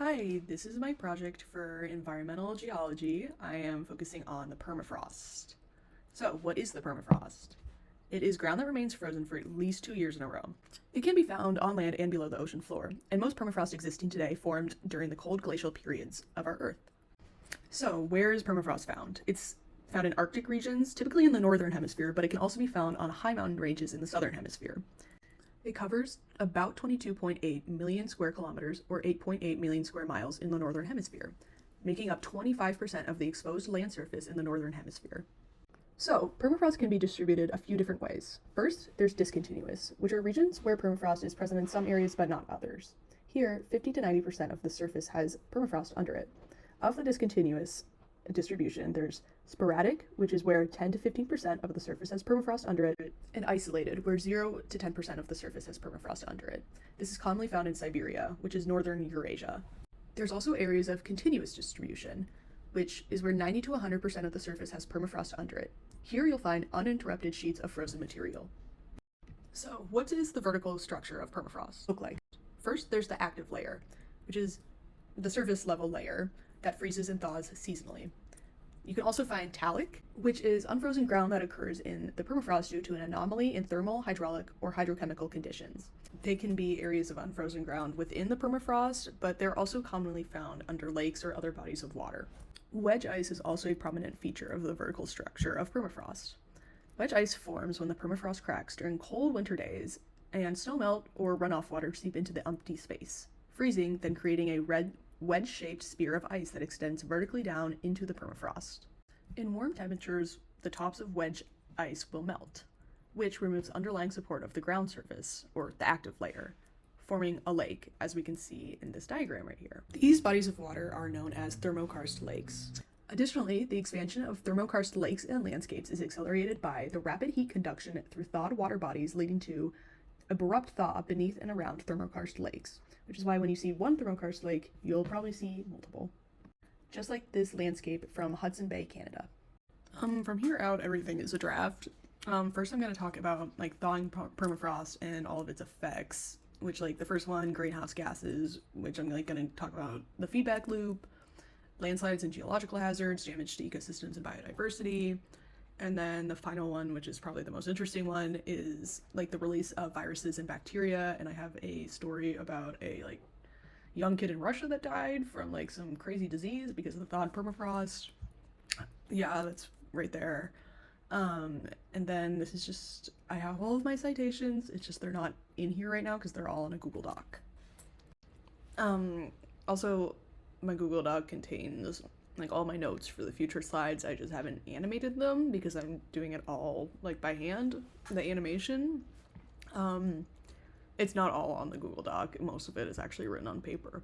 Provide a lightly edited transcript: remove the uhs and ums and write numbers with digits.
Hi, this is my project for environmental geology. I am focusing on the permafrost. So, what is the permafrost? It is ground that remains frozen for at least 2 years in a row. It can be found on land and below the ocean floor, and most permafrost existing today formed during the cold glacial periods of our Earth. So, where is permafrost found? It's found in Arctic regions, typically in the northern hemisphere, but it can also be found on high mountain ranges in the southern hemisphere. It covers about 22.8 million square kilometers or 8.8 million square miles in the northern hemisphere, making up 25% of the exposed land surface in the northern hemisphere. So, permafrost can be distributed a few different ways. First, there's discontinuous, which are regions where permafrost is present in some areas but not others. Here, 50 to 90% of the surface has permafrost under it. Of the discontinuous distribution, there's sporadic, which is where 10 to 15% of the surface has permafrost under it, and isolated, where 0 to 10% of the surface has permafrost under it. This is commonly found in Siberia, which is northern Eurasia. There's also areas of continuous distribution, which is where 90 to 100% of the surface has permafrost under it. Here you'll find uninterrupted sheets of frozen material. So, what does the vertical structure of permafrost look like? First, there's the active layer, which is the surface level layer that freezes and thaws seasonally. You can also find talic, which is unfrozen ground that occurs in the permafrost due to an anomaly in thermal, hydraulic, or hydrochemical conditions. They can be areas of unfrozen ground within the permafrost, but they're also commonly found under lakes or other bodies of water. Wedge ice is also a prominent feature of the vertical structure of permafrost. Wedge ice forms when the permafrost cracks during cold winter days and snowmelt or runoff water seep into the empty space, freezing, then creating a red wedge-shaped spear of ice that extends vertically down into the permafrost. In warm temperatures, the tops of wedge ice will melt, which removes underlying support of the ground surface, or the active layer, forming a lake, as we can see in this diagram right here. These bodies of water are known as thermokarst lakes. Additionally, the expansion of thermokarst lakes and landscapes is accelerated by the rapid heat conduction through thawed water bodies, leading to abrupt thaw beneath and around thermokarst lakes, which is why when you see one thermokarst lake, you'll probably see multiple. Just like this landscape from Hudson Bay, Canada. From here out, everything is a draft. First I'm going to talk about thawing permafrost and all of its effects, which the first one, greenhouse gases, which I'm going to talk about the feedback loop, landslides and geological hazards, damage to ecosystems and biodiversity. And then the final one, which is probably the most interesting one, is the release of viruses and bacteria. And I have a story about a young kid in Russia that died from some crazy disease because of the thawed permafrost. Yeah, that's right there. And then this is just, I have all of my citations. It's just they're not in here right now because they're all in a Google Doc. Also, my Google Doc contains all my notes for the future slides. I just haven't animated them because I'm doing it all by hand, the animation. It's not all on the Google Doc. Most of it is actually written on paper.